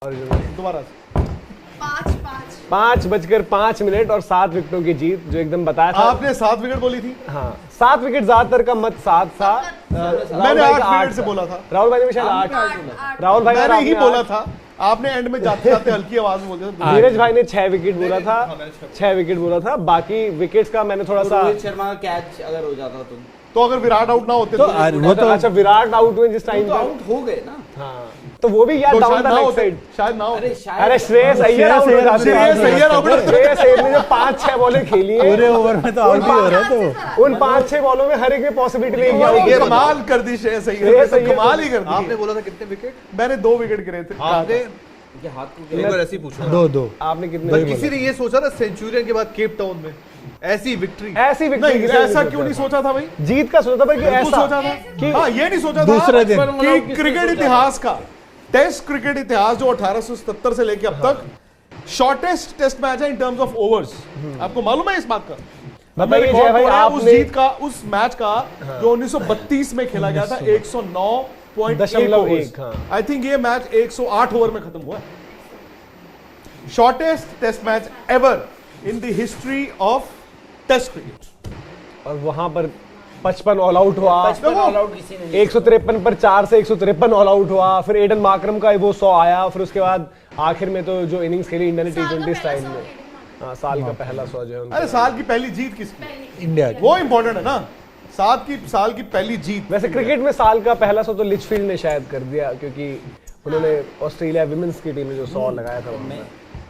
और दोबारा 5:05 और 7 विकेटों की जीत, जो एकदम बताया था आपने 7 विकेट बोली थी। हाँ 7 विकेट ज्यादातर का मत 7 था। मैंने 8 विकेट से बोला था। राहुल भाई ने शायद 8 राहुल भाई मैंने ही बोला था, आपने एंड में जाते जाते हल्की आवाज में बोल दिया। धीरज भाई ने 6 विकेट बोला था, 6 विकेट बोला था। बाकी विकेट्स का मैंने थोड़ा सा, रोहित शर्मा का कैच अगर हो जाता तो अगर विराट आउट ना होते तो वो तो अच्छा विराट आउट हुए जिस टाइम तो आउट हो गए ना। हाँ तो वो भी यार तो डाउन शायद द ना लेग होते, साइड। शायद ना होते। अरे श्रेयस अय्यर आउट हो जाते हैं। श्रेयस अय्यर आउट श्रेयस अय्यर ने जो 5-6 बॉलें खेली हैं, पूरे ओवर में तो आउट ही हो रहा है। तो उन 5-6 बॉलों में हर एक में पॉसिबिलिटी लेके ये आउट। कमाल कर दी श्रेयस अय्यर ने, कमाल ही कर दी। आपने बोला था कितने विकेट? मैंने 2 विकेट गिरे थे। आपने ये हाथ को एक बार ऐसे ही पूछा। 2-2 आपने कितने? किसी ने ये सोचा था सेंचुरियन के बाद केप टाउन में ऐसी विक्ट्री? ऐसी विक्ट्री नहीं, ऐसा क्यों नहीं सोचा था भाई? जीत का सोचा था कि बिल्कुल ऐसा सोचा था कि हाँ, ये नहीं सोचा था दूसरे दिन कि क्रिकेट इतिहास का, टेस्ट क्रिकेट इतिहास जो 1877 से लेके अब तक शॉर्टेस्ट टेस्ट मैच है इन टर्म्स ऑफ ओवर्स। आपको मालूम है इस बात का? बताइए जय भाई, उस आपने जीत का, उस मैच का जो 1932 में खेला गया था 109.1 हाँ। आई थिंक ये मैच 108 ओवर में खत्म हुआ है। Shortest test match ever in the history of test cricket. और वहां पर 55 ऑल आउट हुआ, 55 ऑल आउट किसी ने नहीं 153 पर 4 से 153 ऑल आउट हुआ। फिर एडन मार्करम का वो 100 आया। फिर उसके बाद आखिर में तो जो इनिंग्स खेली इंडिया ने T20 स्टाइल में, हाँ साल का पहला 100 जो है उनका। अरे साल की पहली जीत किसकी? इंडिया की। वो इंपॉर्टेंट है ना, साल की पहली जीत। वैसे क्रिकेट में साल का पहला 100 तो लिचफील्ड ने शायद कर दिया, क्योंकि उन्होंने ऑस्ट्रेलिया विमेंस की टीम में जो 100 लगाया था उन्होंने।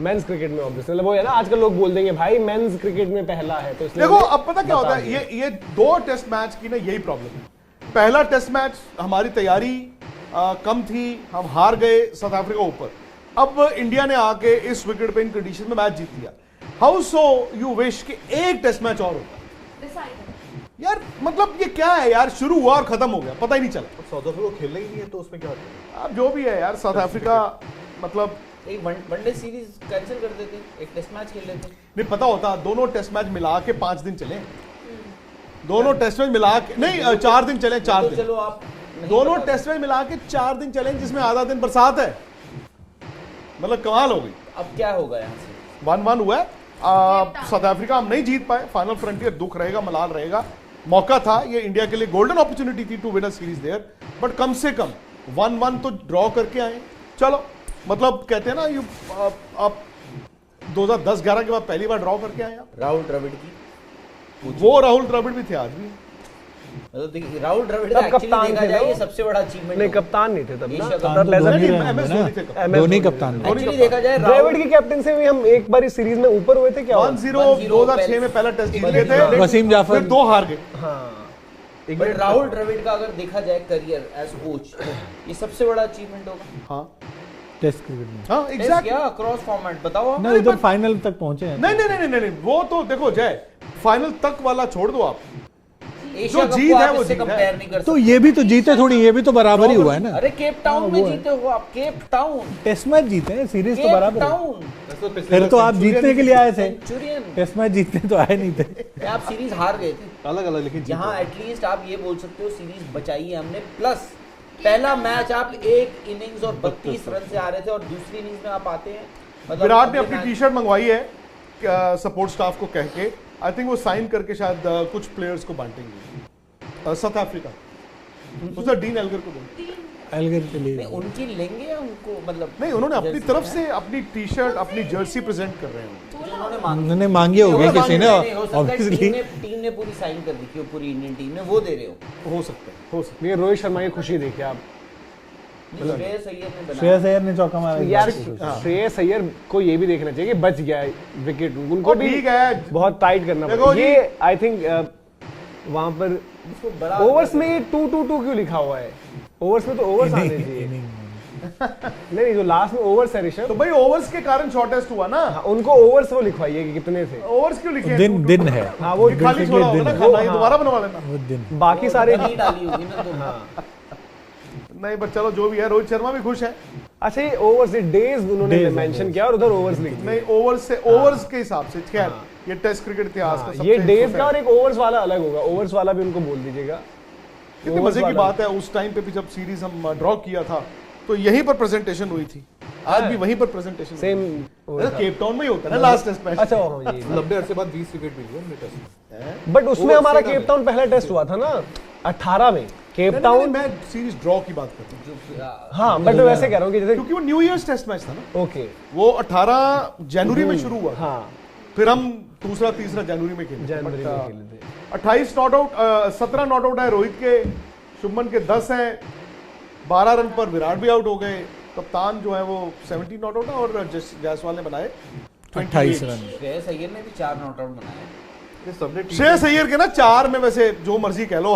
मेंस क्रिकेट में ऑब्वियसली मतलब वो है ना, आजकल लोग बोल देंगे भाई मेंस क्रिकेट में पहला है, तो इसलिए देखो अब पता क्या होता है, ये 2 टेस्ट मैच की ना यही प्रॉब्लम है। पहला टेस्ट मैच हमारी तैयारी कम थी, हम हार गए साउथ अफ्रीका ऊपर। अब इंडिया ने आके इस विकेट पे इन कंडीशन में मैच जीत लिया। हाउ सो यू विश कि एक टेस्ट मैच और होता यार। मतलब ये क्या है यार, शुरू हुआ और खत्म हो गया, पता ही नहीं चला। साउथ अफ्रीका को खेलना ही नहीं है तो उसमें क्या होता है? अब जो भी है यार, साउथ अफ्रीका मतलब एक वनडे सीरीज कैंसिल कर देते, एक टेस्ट मैच खेल लेते। नहीं पता होता, दोनों टेस्ट मैच मिला के 5 दिन चले, दोनों टेस्ट मैच मिला के नहीं 4 दिन चले, 4 तो दिन चलो आप दोनों टेस्ट मैच मिला के 4 दिन चले, जिसमें आधा दिन बरसात है। मतलब कमाल हो गई। अब क्या होगा यहाँ से? 1-1 हुआ है। साउथ अफ्रीका हम नहीं जीत पाए, फाइनल फ्रंटियर दुख रहेगा, मलाल रहेगा। मौका था ये इंडिया के लिए, गोल्डन अपॉर्चुनिटी थी to win a series there, but कम से कम 1-1 तो ड्रॉ करके आए। चलो मतलब कहते हैं ना, आप 2010-11 के बाद पहली बार ड्रॉ करके आए आप। राहुल द्रविड़ की, वो राहुल द्रविड़ भी थे, आज भी मतलब देखिए राहुल द्रविड़ तब का एक्चुअली कप्तान देखा थे जाए वो। ये सबसे बड़ा अचीवमेंट नहीं कप्तान नहीं थे तब एशिया ना, कप तब लेजेंड धोनी ही रहे MS ना। धोनी थे कप्तान। धोनी कप्तान थे। एक्चुअली देखा जाए द्रविड़ की कैप्टन से भी हम एक बार इस सीरीज में ऊपर हुए थे क्या? 1-0 2006 में पहला टेस्ट जीत गए थे, वसीम जाफर फिर 2 हार गए। हाँ बट राहुल द्रविड़ का अगर देखा जाए करियर एज कोच, ये सबसे बड़ा अचीवमेंट होगा। हाँ टेस्ट क्रिकेट में हाँ टेस्ट एग्जैक्ट। क्या क्रॉस फॉर्मेट बताओ आप। ना, इधर फाइनल तक पहुंचे हैं। नहीं, वो तो देखो जय, फाइनल तक वाला छोड़ दो आप, एशिया जो कप जीत को है आप वो इससे जीत है। कंपेयर नहीं कर तो सकते। ये भी तो जीते थोड़ी, ये भी तो बराबर ही हुआ है ना। अरे केप टाउन में वो है। जीते हो आप, केप टाउन, टेस्ट मैच जीते हैं, सीरीज तो केप बराबर है। टाउन। फिर तो आप जीतने के लिए आए थे, सेंचुरियन टेस्ट मैच जीतने तो आए नहीं थे। आप सीरीज हार गए थे। अलग अलग लेकिन यहाँ एटलीस्ट आप ये बोल सकते हो सीरीज बचाई है हमने। प्लस पहला मैच आप एक इनिंग्स और 32 रन से आ रहे थे, और दूसरी इनिंग्स में आप आते हैं मतलब विराट ने अगले अपनी मैच- टी-शर्ट मंगवाई है सपोर्ट स्टाफ को कह के, आई थिंक वो साइन करके शायद कुछ प्लेयर्स को बांटेंगे साउथ अफ्रीका। उसने डीन एल्गर को दिया। एल्गर के लिए नहीं, उनकी लेंगे या उनको मतलब नहीं, उन्होंने अपनी जर्सी तरफ है? से अपनी टी-शर्ट, अपनी जर्सी प्रेजेंट कर रहे हैं। जो उन्होंने मांगी। उन्होंने मांगे हो गए किसी ने, नहीं, हो सकता है ऑब्वियसली। टीम ने पूरी साइन कर दी कि वो पूरी इंडियन टीम ने वो दे रहे हो। हो सकता है। ये रोहित शर्मा की खुशी देखिए आप श्रेयस अय्यर ने बनाया। श्रेयस अय्यर ने चौका मारा यार। हाँ। श्रेयस अय्यर को ये भी देखना चाहिए कि बच गया विकेट, उनको भी ठीक है, बहुत टाइट करना देखो पड़ा। जी। ये आई थिंक वहां पर इसको बड़ा ओवर्स में ये 2-2-2 क्यों लिखा हुआ है? ओवर्स में तो ओवर्स आने चाहिए। नहीं जो लास्ट में ओवर्स है ऋषभ, तो भाई ओवर्स के कारण शॉर्टेस्ट हुआ ना। हाँ, उनको ओवर्स वो लिखवाइए कि कितने थे। ओवर्स क्यों लिखे हैं? दिन है हाँ वो खाली छोड़ा होगा ना, खाना ये दोबारा बनवा लेना। वो दिन। बाकी सारे नहीं डाली होगी ना तो। हाँ नहीं पर चलो जो भी है, रोहित शर्मा भी खुश है। अच्छा ये ओवर्स डेज उन्होंने Days, मेंशन किया और उधर ओवर्स लिख दिए। नहीं ओवर्स से ओवर्स के हिसाब से खैर ये टेस्ट क्रिकेट इतिहास का हाँ, सबसे ये डेज का और एक ओवर्स वाला अलग होगा, ओवर्स वाला भी उनको बोल दीजिएगा। कितनी मजे की बात है, उस टाइम पे भी जब सीरीज हम ड्रॉ किया था तो यहीं पर प्रेजेंटेशन हुई थी। आज भी वहीं पर प्रेजेंटेशन सेम केप टाउन में ही होता है ना लास्ट टेस्ट मैच। अच्छा हाँ, ये लंबे अरसे बाद 20 विकेट मिली है उनमें टेस्ट में। बट उसमें हमारा केप टाउन पहला टेस्ट हुआ था ना 18 में केप टाउन। मैं सीरीज ड्रॉ की बात करता हूँ हाँ बट वैसे कह रहा हूँ कि जैसे क्योंकि वो न्यू ईयर्स टेस्ट मैच था ना, ओके वो 18 जनवरी में शुरू हुआ, हाँ फिर हम दूसरा तीसरा जनवरी में खेले, जनवरी में खेले थे। 28 नॉट आउट 17 नॉट आउट है रोहित के, शुभमन के 10 हैं, 12 रन पर विराट भी आउट हो गए, कप्तान जो है वो 17 नॉट आउट है और जायसवाल ने बनाए 28 रन। श्रेयस अय्यर ने भी 4 नॉट आउट बनाए। ये सबने श्रेयस अय्यर के ना 4 में वैसे जो मर्जी कह लो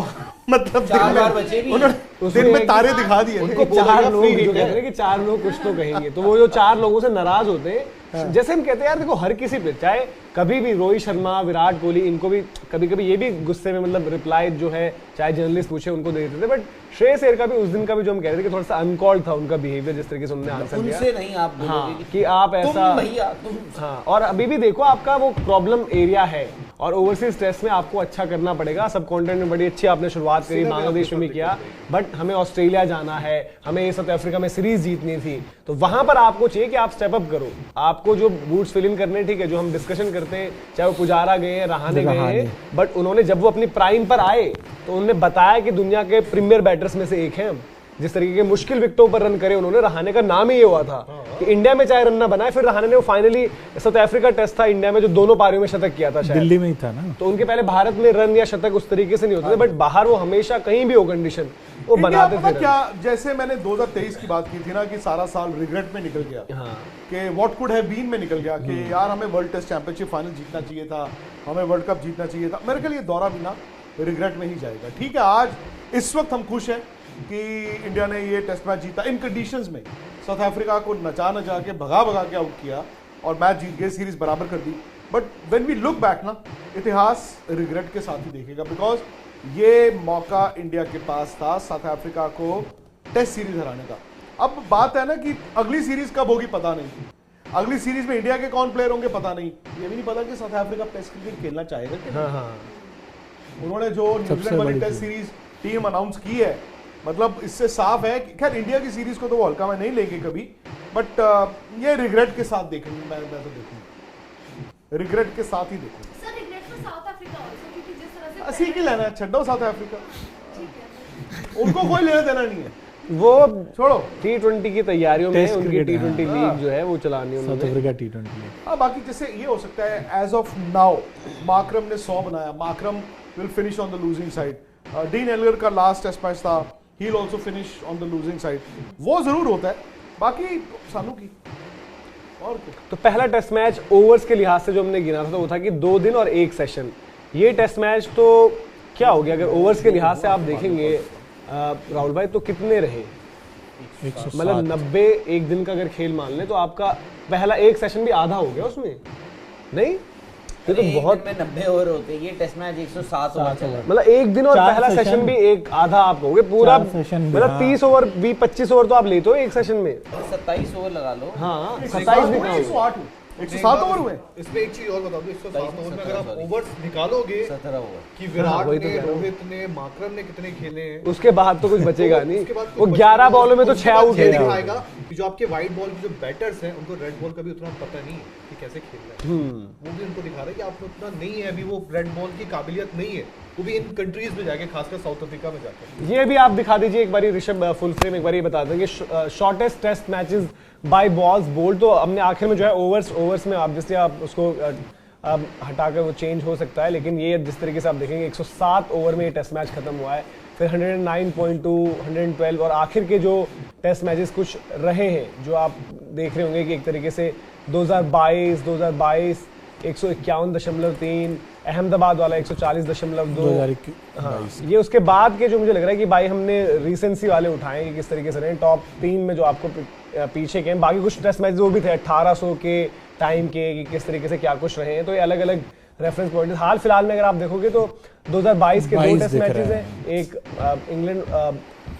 मतलब 4 बार बचे भी। उन्होंने दिन में तारे दिखा दिए। उनको चार लोग free hit जो कहते है। हैं कि 4 लोग कुछ तो कहेंगे, तो वो जो 4 लोगों से नाराज होते हैं, जैसे हम कहते हैं यार देखो हर किसी पे, चाहे कभी भी रोहित शर्मा, विराट कोहली, इनको भी कभी कभी ये भी गुस्से में मतलब रिप्लाई जो है चाहे जर्नलिस्ट पूछे उनको दे देते थे, बट श्रेयस अय्यर का भी उस दिन का भी जो हम कह रहे थे कि थोड़ा सा अनकॉल्ड था उनका बिहेवियर, जिस तरीके से उन्होंने आंसर दिया। उनसे नहीं आप बोलोगे हाँ कि आप ऐसा तुम भैया तुम। हाँ, और अभी भी देखो आपका वो प्रॉब्लम एरिया है और ओवरसीज टेस्ट में आपको अच्छा करना पड़ेगा। सब कॉन्टेंट में बड़ी अच्छी आपने शुरुआत करी, बांग्लादेश में भी किया, बट हमें ऑस्ट्रेलिया जाना है, हमें साउथ अफ्रीका में सीरीज जीतनी थी, तो वहां पर आपको चाहिए कि आप स्टेप अप करो। आपको जो बूट्स फिल इन करने, ठीक है, जो हम डिस्कशन करते हैं, चाहे वो पुजारा गए हैं, रहाणे गए हैं, बट उन्होंने जब वो अपनी प्राइम पर आए तो उन्होंने बताया कि दुनिया के प्रीमियर बैटर्स में से एक हैं हम। जिस तरीके के मुश्किल विकेटों पर रन करे उन्होंने, रहाणे का नाम ही ये हुआ था कि इंडिया में चाहे रन ना बनाए, फिर रहाणे ने वो फाइनली साउथ अफ्रीका टेस्ट था इंडिया में जो दोनों पारियों में शतक किया था शायद, दिल्ली में ही था ना, तो उनके पहले भारत में रन या शतक उस तरीके से नहीं होते थे, बट बाहर वो हमेशा कहीं भी हो कंडीशन वो बनाते पता थे। क्या, जैसे मैंने 2023 की बात की थी ना कि सारा साल रिग्रेट में निकल गया, हाँ कि व्हाट कुड हैव बीन में निकल गया कि यार हमें वर्ल्ड टेस्ट चैंपियनशिप फाइनल जीतना चाहिए था, हमें वर्ल्ड कप जीतना चाहिए था। मेरे ख्याल ये दौरा भी ना रिग्रेट में ही जाएगा। ठीक है, आज इस वक्त हम खुश हैं कि इंडिया ने ये टेस्ट मैच जीता इन कंडीशंस में, साउथ अफ्रीका को नचा नचा के भगा भगा के आउट किया और मैच जीत गए, सीरीज बराबर कर दी। But when we look back ना, इतिहास रिग्रेट के साथ ही देखेगा, बिकॉज ये मौका इंडिया के पास था साउथ अफ्रीका को टेस्ट सीरीज हराने का। अब बात है ना कि अगली सीरीज कब होगी पता नहीं, अगली सीरीज में इंडिया के कौन प्लेयर होंगे पता नहीं, ये भी नहीं पता कि साउथ अफ्रीका टेस्ट क्रिकेट खेलना चाहेगा कि हाँ हाँ। उन्होंने जो न्यूजीलैंड वाली टेस्ट सीरीज टीम अनाउंस की है, मतलब इससे साफ है कि खैर इंडिया की सीरीज को तो वो हल्का में नहीं लेंगे कभी, बट ये रिग्रेट के साथ देखेंगे। मैं तो देखूंगा रिग्रेट के साथ ही देखूंगा। Sir regret for south Africa also, क्योंकि जिस तरह से असी की लेना है, छड्डो साउथ अफ्रीका, ठीक है उनको कोई लेना देना नहीं है, वो छोड़ो। T20 की तैयारियों में टेस्ट उनकी क्रिकेट, T20 लीग जो है वो चलानी है साउथ उन्होंने। Africa T20 league. हाँ, बाकी जैसे ये हो सकता है एज ऑफ नाउ मार्करम ने 100 बनाया, Markram will finish on the losing side. Dean earlier का लास्ट टेस्ट मैच था, he will also finish on the losing side, वो जरूर होता है। बाकी सानू की और क्या? तो पहला टेस्ट मैच ओवर्स के लिहाज से जो हमने गिना था तो वो था कि 2 दिन और 1 सेशन। ये टेस्ट मैच तो क्या हो गया, अगर ओवर्स के लिहाज से आप देखेंगे राहुल भाई, तो कितने रहे, मतलब 90 एक दिन का अगर खेल मान ले तो आपका पहला 1 सेशन भी आधा हो गया उसमें, नहीं ये तो बहुत, में 90 ओवर होते हैं, ये टेस्ट मैच 107 ओवर चला। मतलब एक दिन और 4 पहला सेशन सेशन भी एक आधा आप होगे पूरा, 4 सेशन भी, मतलब हाँ। 30 ओवर भी 25 ओवर तो आप लेते हो एक सेशन में। 27 ओवर लगा लो। हाँ 27 107 भी हुए, कहाँ हुए? 108 हुए, 107 ओवर हुए। इसमें एक चीज और बता दो, 107 ओवर में अगर आप 17 ओवर्स निकालोगे 17 ओवर कि विराट वही तो ने, कह रहा हूँ। रोहित ने, माकरम ने कितने खेले हैं, उसके बाद तो कुछ बचेगा नहीं, उसके बाद कुछ वो बचेगा 11 नहीं। बॉलों में तो उसके 6 बाद आउट ये है। दिखाएगा कि जो आपके वाइट बॉल के जो बैटर्स हैं उनको रेड बॉल का भी उतना पता नहीं है कि कैसे खेलना है। वो भी उनको दिखा रहा है कि आप में उतना नहीं है अभी, वो रेड बॉल की काबिलियत नहीं है, वो भी इन कंट्रीज में जाके, खासकर साउथ अफ्रीका में जाकर। ये भी आप दिखा दीजिए एक बारी ऋषभ, फुल फ्रेम एक बार ये बता देंगे shortest test matches by balls bowled. तो हमने आखिर में जो है ओवर्स में आप जैसे आप उसको हटाकर वो चेंज हो सकता है, लेकिन ये जिस तरीके से आप देखेंगे 107 ओवर में ये टेस्ट मैच खत्म हुआ है, फिर 109.2, 112 और आखिर के जो टेस्ट मैचेस कुछ रहे हैं जो आप देख रहे होंगे कि एक तरीके से 2022 151.3, अहमदाबाद वाला 140.2, 2021। ये उसके बाद के जो मुझे लग रहा है कि भाई हमने रिसेंसी वाले उठाए कि किस तरीके से रहे, टॉप 3 में जो आपको पीछे के, बाकी कुछ टेस्ट मैच वो भी थे 1800 के टाइम के, कि किस तरीके से क्या कुछ रहे हैं, तो ये अलग अलग रेफरेंस पॉइंट। हाल फिलहाल में अगर आप देखोगे तो 2022 के 2 टेस्ट मैचेस हैं, एक इंग्लैंड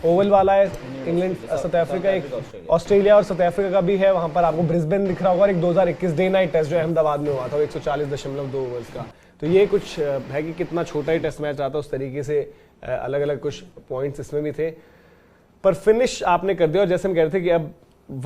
ओवल वाला है, इंग्लैंड साउथ अफ्रीका, एक ऑस्ट्रेलिया और साउथ अफ्रीका का भी है, वहां पर आपको ब्रिस्बेन दिख रहा होगा, और एक 2021 डे नाइट टेस्ट जो अहमदाबाद में हुआ था 140.2 ओवर्स का। तो ये कुछ है कि कितना छोटा ही टेस्ट मैच रहा था, उस तरीके से अलग अलग कुछ पॉइंट्स इसमें भी थे, पर फिनिश आपने कर दिया। और जैसे हम कह रहे थे कि अब